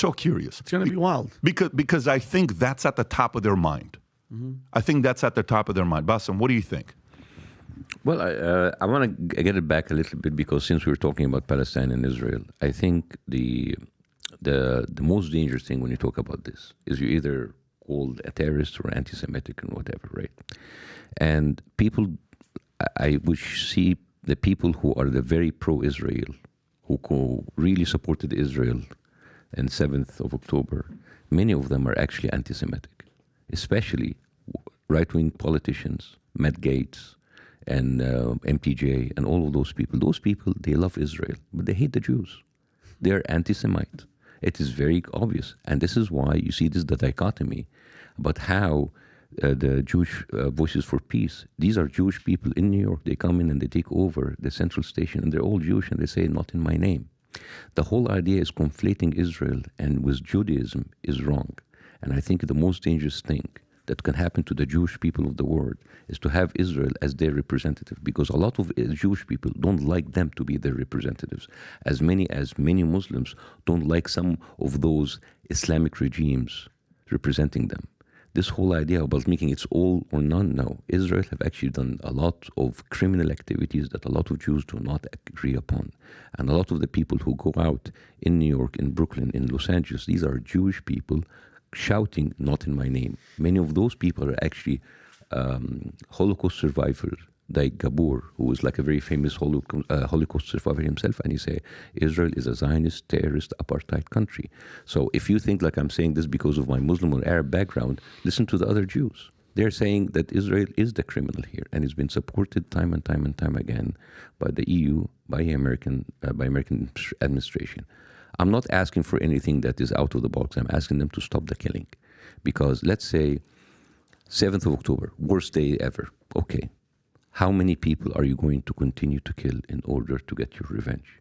So curious. It's going to be wild. Because I think that's at the top of their mind. I think that's at the top of their mind. Bassem, what do you think? Well, I want to get it back a little bit because since we were talking about Palestine and Israel, I think the most dangerous thing when you talk about this is you're either called a terrorist or anti-Semitic and whatever, right? And people, I would see the people who are the very pro-Israel, who really supported Israel on 7th of October, many of them are actually anti-Semitic, especially right-wing politicians, Matt Gaetz, and MTJ, and all of those people. Those people, they love Israel, but they hate the Jews. They're anti-Semite. It is very obvious. And this is why you see this dichotomy about how the Jewish Voices for Peace, these are Jewish people in New York. They come in and they take over the central station, and they're all Jewish, and they say, not in my name. The whole idea is conflating Israel and with Judaism is wrong. And I think the most dangerous thing that can happen to the Jewish people of the world is to have Israel as their representative, because a lot of Jewish people don't like them to be their representatives, as many Muslims don't like some of those Islamic regimes representing them. This whole idea about making it's all or none, no. Israel have actually done a lot of criminal activities that a lot of Jews do not agree upon. And a lot of the people who go out in New York, in Brooklyn, in Los Angeles, these are Jewish people shouting, not in my name. Many of those people are actually Holocaust survivors, like Gabor, who was like a very famous Holocaust survivor himself, and he say Israel is a Zionist, terrorist, apartheid country. So if you think like I'm saying this because of my Muslim or Arab background, listen to the other Jews. They're saying that Israel is the criminal here, and it's been supported time and time and time again by the EU, by American administration. I'm not asking for anything that is out of the box. I'm asking them to stop the killing. Because let's say 7th of October, worst day ever. Okay. How many people are you going to continue to kill in order to get your revenge?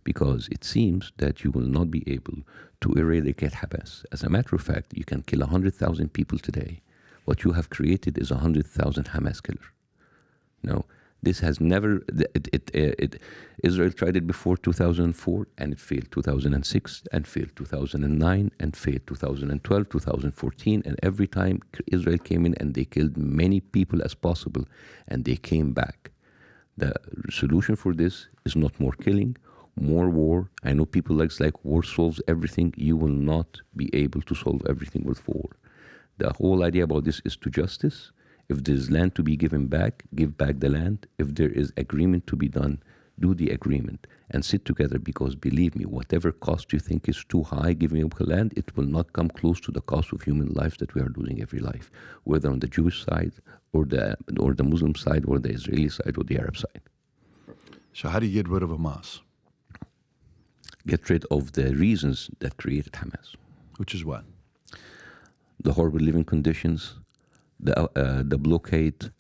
Because it seems that you will not be able to eradicate Hamas. As a matter of fact, you can kill 100,000 people today. What you have created is 100,000 Hamas killers. No. This has never, Israel tried it before 2004 and it failed 2006 and failed 2009 and failed 2012, 2014, and every time Israel came in and they killed many people as possible and they came back. The solution for this is not more killing, more war. I know people like war solves everything. You will not be able to solve everything with war. The whole idea about this is to justice. If there's land to be given back, give back the land. If there is agreement to be done, do the agreement and sit together, because believe me, whatever cost you think is too high giving up the land, it will not come close to the cost of human lives that we are losing every life, whether on the Jewish side or the Muslim side or the Israeli side or the Arab side. So how do you get rid of Hamas? Get rid of the reasons that created Hamas. Which is what? The horrible living conditions, the blockade,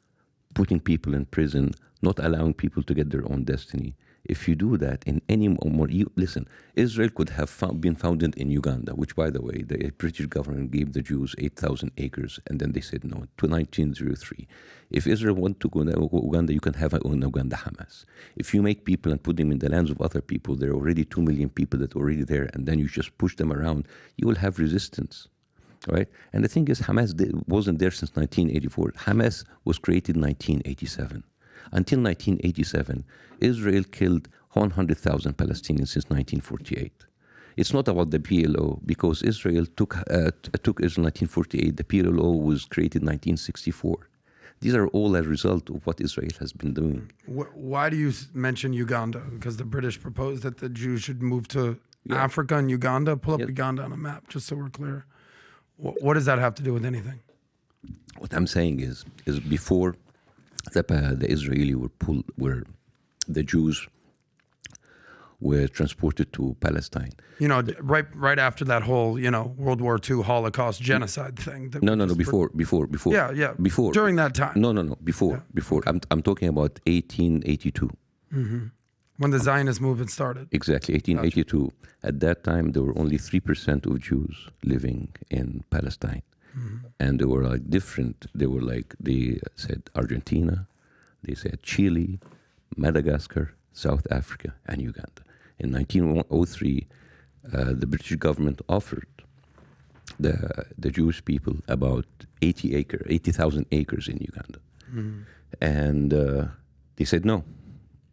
putting people in prison, not allowing people to get their own destiny. If you do that in any more, listen, Israel could have been founded in Uganda, which, by the way, the British government gave the Jews 8,000 acres, and then they said no, to 1903. If Israel want to go to Uganda, you can have an Uganda Hamas. If you make people and put them in the lands of other people, there are already 2 million people that are already there, and then you just push them around, you will have resistance. Right? And the thing is, Hamas wasn't there since 1984. Hamas was created in 1987. Until 1987, Israel killed 100,000 Palestinians since 1948. It's not about the PLO, because Israel took Israel in 1948. The PLO was created in 1964. These are all a result of what Israel has been doing. Why do you mention Uganda? Because the British proposed that the Jews should move to Africa and Uganda. Pull up Uganda on a map, just so we're clear. What does that have to do with anything? What I'm saying is before the Israeli were the Jews were transported to Palestine. You know, right after that whole, World War II Holocaust genocide thing. No, before. Yeah. Before. During that time. No, before. Yeah. Before. Okay. I'm talking about 1882. Mm-hmm. When the Zionist movement started. Exactly, 1882. Gotcha. At that time, there were only 3% of Jews living in Palestine. Mm-hmm. And they were like different. They were like, they said Argentina, they said Chile, Madagascar, South Africa, and Uganda. In 1903, the British government offered the Jewish people about 80,000 acres in Uganda. And they said no.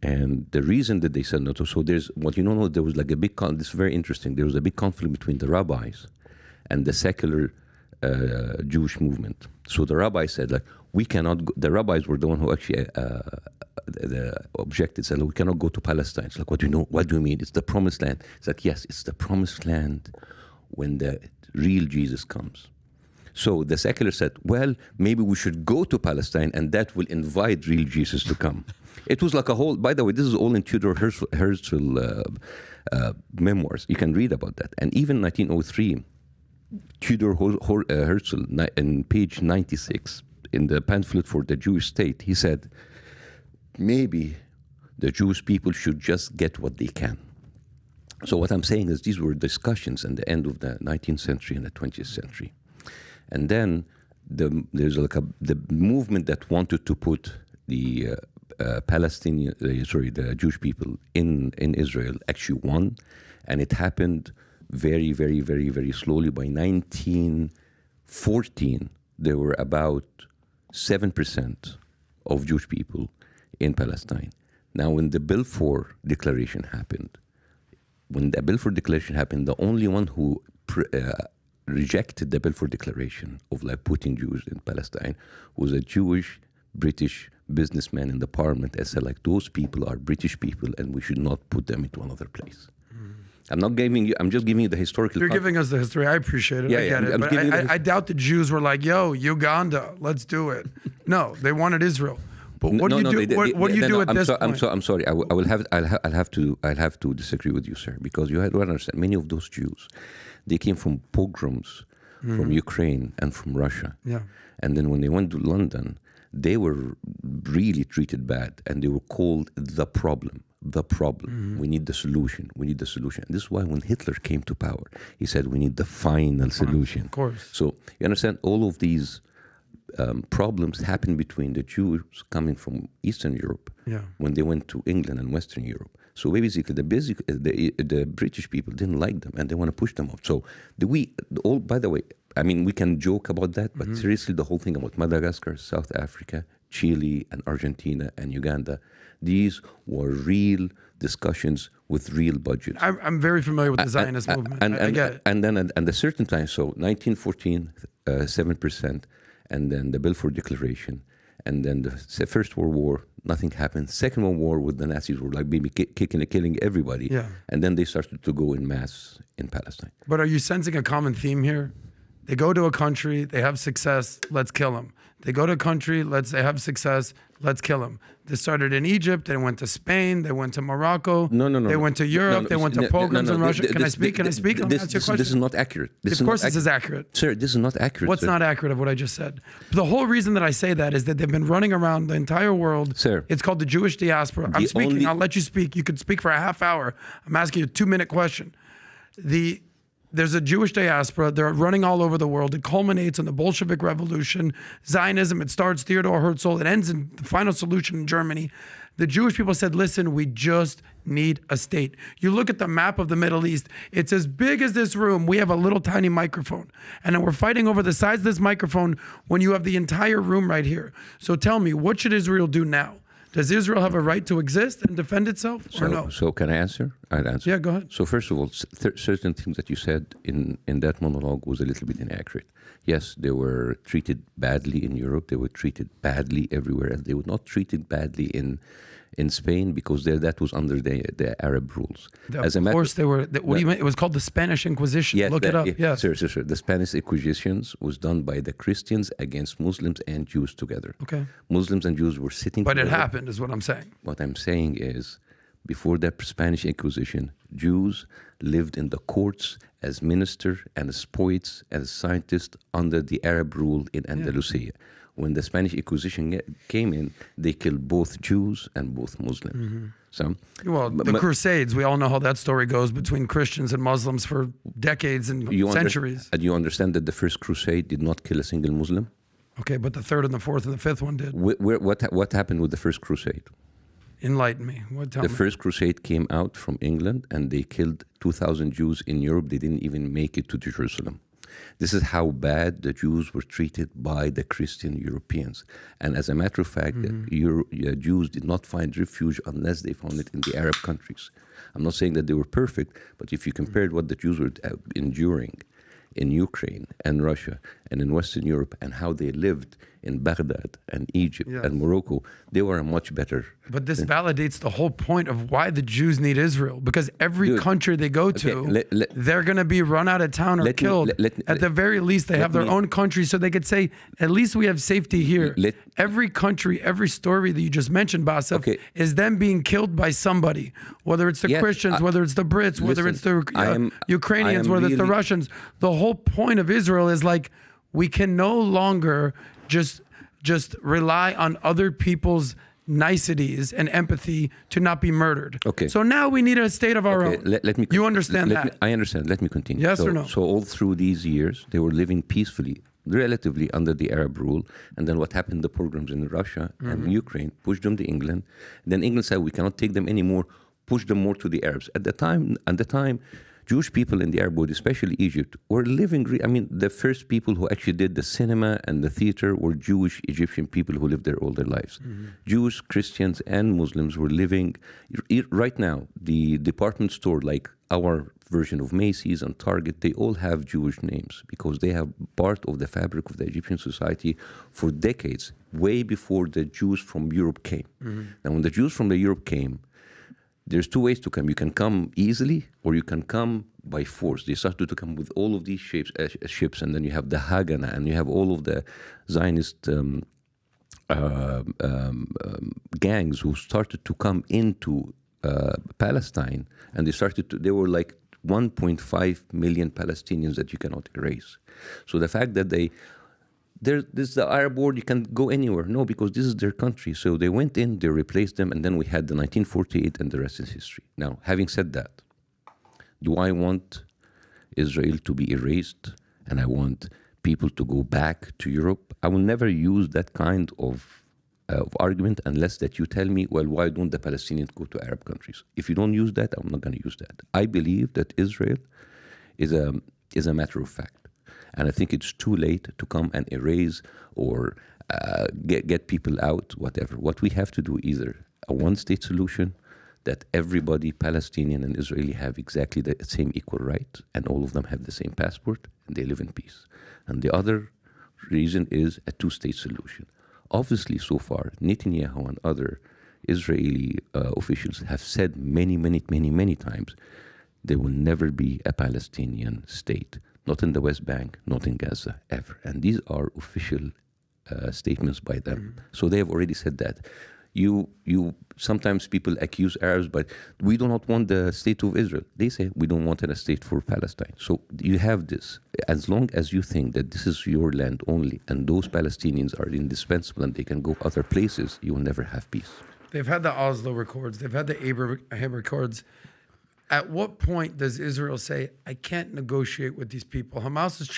And the reason that they said no, so there's, what you don't know, there was like a big, this is very interesting, there was a big conflict between the rabbis and the secular Jewish movement. So the rabbis said, like, we cannot go, the rabbis were the one who actually objected, said, we cannot go to Palestine. It's like, what do you mean? It's the promised land. It's like, yes, it's the promised land when the real Jesus comes. So the secular said, well, maybe we should go to Palestine and that will invite real Jesus to come. It was like a whole, by the way, this is all in Theodore Herzl memoirs. You can read about that. And even 1903, Theodore Herzl, in page 96, in the pamphlet for the Jewish state, he said, maybe the Jewish people should just get what they can. So what I'm saying is these were discussions in the end of the 19th century and the 20th century. And then there's like the movement that wanted to put the the Jewish people in Israel actually won, and it happened very, very, very, very slowly. By 1914, there were about 7% of Jewish people in Palestine. Now, when the Balfour Declaration happened, the only one who rejected the Balfour Declaration of like putting Jews in Palestine was a Jewish British businessman in the parliament and said, like, those people are British people and we should not put them into another place. I'm just giving you the historical. You're giving us the history. I appreciate it. I get it. But I doubt the Jews were like, yo, Uganda, let's do it. No, they wanted Israel. But what do you do? What do you do at this point? I'm sorry. I'll have to disagree with you, sir, because you have to understand many of those Jews, they came from pogroms from Ukraine and from Russia. Yeah. And then when they went to London, they were really treated bad, and they were called the problem. The problem. We need the solution. We need the solution. And this is why when Hitler came to power, he said we need the final solution. Of course. So you understand all of these problems happened between the Jews coming from Eastern Europe when they went to England and Western Europe. So basically, the British people didn't like them, and they want to push them out. So by the way, I mean, we can joke about that, but seriously, the whole thing about Madagascar, South Africa, Chile, and Argentina, and Uganda, these were real discussions with real budgets. I'm very familiar with the Zionist movement. I get it. And then at a certain time, so 1914, 7%, and then the Balfour Declaration, and then the First World War, nothing happened. Second World War with the Nazis were like maybe killing everybody. Yeah. And then they started to go in mass in Palestine. But are you sensing a common theme here? They go to a country, they have success, let's kill them. They go to a country, they have success, let's kill them. They started in Egypt, they went to Spain, they went to Morocco, they went to Europe, they went to pogroms in Russia. Can I speak? Can I speak? Let me ask you a question. This is not accurate. Of course this is accurate. Sir, this is not accurate. What's not accurate of what I just said? The whole reason that I say that is that they've been running around the entire world. Sir. It's called the Jewish diaspora. I'm speaking, I'll let you speak. You could speak for a half hour. I'm asking you a 2-minute question. There's a Jewish diaspora. They're running all over the world. It culminates in the Bolshevik Revolution, Zionism. It starts Theodore Herzl. It ends in the final solution in Germany. The Jewish people said, listen, we just need a state. You look at the map of the Middle East, it's as big as this room. We have a little tiny microphone. And then we're fighting over the size of this microphone when you have the entire room right here. So tell me, what should Israel do now? Does Israel have a right to exist and defend itself, or no? So can I answer? I'd answer. Yeah, go ahead. So first of all, certain things that you said in that monologue was a little bit inaccurate. Yes, they were treated badly in Europe. They were treated badly everywhere else. They were not treated badly in Spain because that was under the Arab rules. Of course they were. What do you mean? It was called the Spanish Inquisition. Yes, Look it up. Yes. Sir. The Spanish Inquisition was done by the Christians against Muslims and Jews together. Okay. Muslims and Jews were sitting together. But it happened, is what I'm saying. What I'm saying is, before the Spanish Inquisition, Jews lived in the courts as ministers and as poets, as scientists under the Arab rule in Andalusia. Yeah. When the Spanish Inquisition came in, they killed both Jews and both Muslims. So, the Crusades, we all know how that story goes between Christians and Muslims for decades and centuries. And you understand that the first crusade did not kill a single Muslim? Okay, but the third and the fourth and the fifth one did. What happened with the first crusade? Enlighten me. Tell The me. first crusade came out from England, and they killed 2,000 Jews in Europe. They didn't even make it to Jerusalem. This is how bad the Jews were treated by the Christian Europeans. And as a matter of fact, Jews did not find refuge unless they found it in the Arab countries. I'm not saying that they were perfect, but if you compared what the Jews were enduring in Ukraine and Russia and in Western Europe and how they lived in Baghdad and Egypt and Morocco, they were a much better. But this validates the whole point of why the Jews need Israel, because every country they go to, they're going to be run out of town or killed. At the very least, they have their own country, so they could say, at least we have safety here. Every country, every story that you just mentioned, Bassem, is them being killed by somebody, whether it's the Christians, whether it's the Brits, whether it's the Ukrainians, whether it's the Russians. The whole point of Israel is like, we can no longer just rely on other people's niceties and empathy to not be murdered. Okay. So now we need a state of our own. Let me. You understand that? I understand. Let me continue. Yes or no? So all through these years, they were living peacefully, relatively under the Arab rule. And then what happened? The pogroms in Russia and Ukraine pushed them to England. Then England said, we cannot take them anymore. Push them more to the Arabs. At the time, Jewish people in the Arab world, especially Egypt, were living. The first people who actually did the cinema and the theater were Jewish Egyptian people who lived there all their lives. Jews, Christians, and Muslims were living. Right now, the department store, like our version of Macy's and Target, they all have Jewish names because they have part of the fabric of the Egyptian society for decades, way before the Jews from Europe came. Now, when the Jews from Europe came, there's two ways to come. You can come easily, or you can come by force. They started to come with all of these ships, and then you have the Haganah, and you have all of the Zionist gangs who started to come into Palestine, and they were like 1.5 million Palestinians that you cannot erase. So the fact that this is the Arab world, you can go anywhere. No, because this is their country. So they went in, they replaced them, and then we had the 1948, and the rest is history. Now, having said that, do I want Israel to be erased and I want people to go back to Europe? I will never use that kind of argument unless that you tell me, well, why don't the Palestinians go to Arab countries? If you don't use that, I'm not going to use that. I believe that Israel is a matter of fact. And I think it's too late to come and erase or get people out, whatever. What we have to do, either a one-state solution that everybody, Palestinian and Israeli, have exactly the same equal right, and all of them have the same passport, and they live in peace. And the other reason is a two-state solution. Obviously, so far, Netanyahu and other Israeli officials have said many times there will never be a Palestinian state. Not in the West Bank, not in Gaza, ever. And these are official statements by them. So they have already said that. Sometimes people accuse Arabs, but we do not want the state of Israel. They say we don't want a state for Palestine. So you have this. As long as you think that this is your land only, and those Palestinians are indispensable and they can go other places, you will never have peace. They've had the Oslo Records. They've had the Abraham Records. At what point does Israel say, I can't negotiate with these people? Hamas's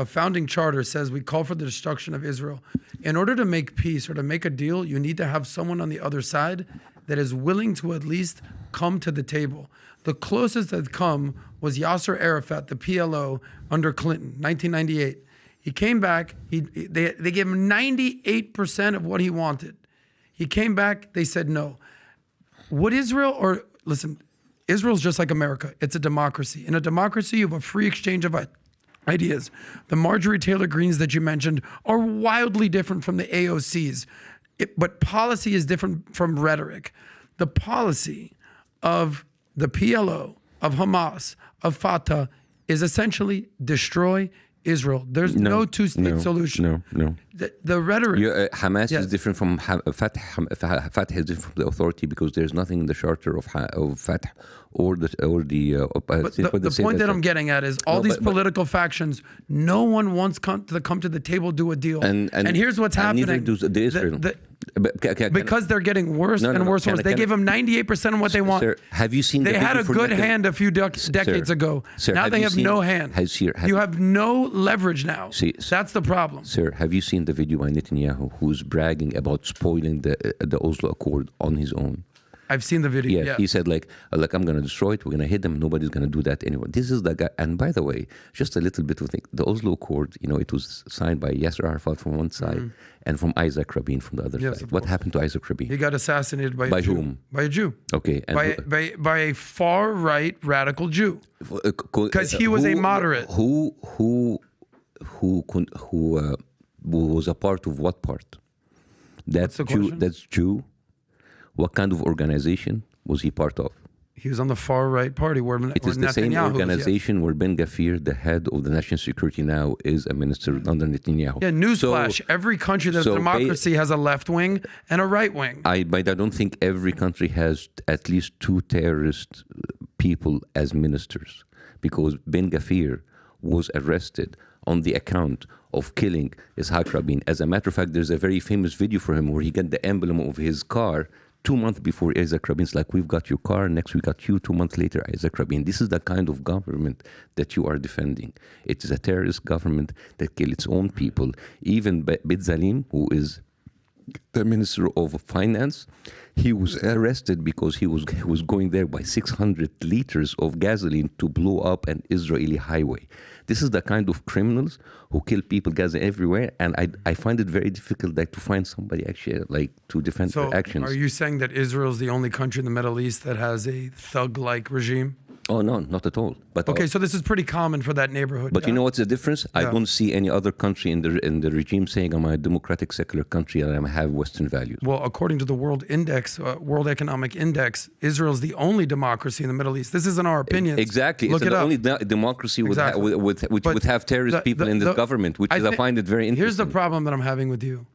founding charter says we call for the destruction of Israel. In order to make peace or to make a deal, you need to have someone on the other side that is willing to at least come to the table. The closest that come was Yasser Arafat, the PLO, under Clinton, 1998. He came back. They gave him 98% of what he wanted. He came back. They said no. Would Israel listen, Israel's just like America. It's a democracy. In a democracy, you have a free exchange of ideas. The Marjorie Taylor Greens that you mentioned are wildly different from the AOCs, but policy is different from rhetoric. The policy of the PLO, of Hamas, of Fatah is essentially destroy Israel. There's no two-state solution. No. The rhetoric. Hamas is different from Fatah. Fatah is different from the authority because there's nothing in the charter of Fatah or the But the point that I'm getting at is all these political factions, no one wants to come to the table, do a deal. And here's what's happening. Neither does the Israel. Because they're getting worse and worse. They gave them 98% of what they want. Sir, have you seen they the had a video good for hand a few decades ago. Sir, now they have no hand. You have no leverage now. That's the problem. Sir, have you seen the video by Netanyahu who's bragging about spoiling the Oslo Accord on his own? I've seen the video. Yeah, he said like I'm going to destroy it. We're going to hit them. Nobody's going to do that anymore. This is the guy. And by the way, just a little bit of thing. The Oslo Accord, it was signed by Yasser Arafat from one side and from Isaac Rabin from the other side. What happened to Isaac Rabin? He got assassinated by a Jew. Whom? By a Jew. Okay. And by a far right radical Jew. Because he was a moderate. Who was a part of what part? That's Jew. What kind of organization was he part of? He was on the far right party where it is the same organization where Ben Gvir, the head of the national security now, is a minister under Netanyahu. Yeah, newsflash. Every country that's a democracy has a left wing and a right wing. But I don't think every country has at least 2 terrorist people as ministers, because Ben Gvir was arrested on the account of killing Ishaq Rabin. As a matter of fact, there's a very famous video for him where he got the emblem of his car 2 months before Isaac Rabin's like, we've got your car, next we got you, 2 months later, Isaac Rabin. This is the kind of government that you are defending. It is a terrorist government that kills its own people. Even Bitzalim, who is the Minister of Finance, he was arrested because he was going there by 600 liters of gasoline to blow up an Israeli highway. This is the kind of criminals who kill people, Gaza everywhere, and I find it very difficult to find somebody actually to defend their actions. Are you saying that Israel is the only country in the Middle East that has a thug-like regime? Oh, no, not at all. But okay, so this is pretty common for that neighborhood. But you know what's the difference? I don't see any other country in the regime saying I'm a democratic secular country and I have Western values. Well, according to the World Economic Index, Israel is the only democracy in the Middle East. This isn't our opinion. Exactly. Look it's the only democracy which would have terrorist people in this government, which I find it very interesting. Here's the problem that I'm having with you.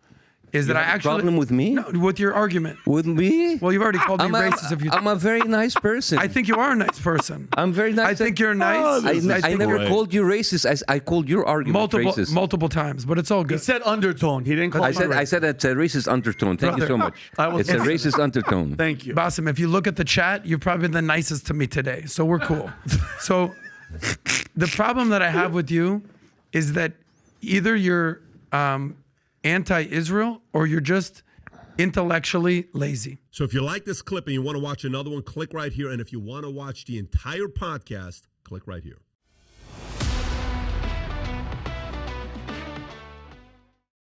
Is that I actually problem with me? No, with your argument. With me? Well, you've already called me racist. I'm a very nice person. I think you are a nice person. I'm very nice. I think you're nice. I never called you racist. I called your argument racist multiple times, but it's all good. He said undertone. He didn't call. I said it's a racist undertone. Thank you so much. It's a racist undertone. Thank you, Bassem. If you look at the chat, you've probably been the nicest to me today, so we're cool. So the problem that I have with you is that either you're anti-Israel or you're just intellectually lazy. So if you like this clip and you want to watch another one, click right here. And if you want to watch the entire podcast, click right here.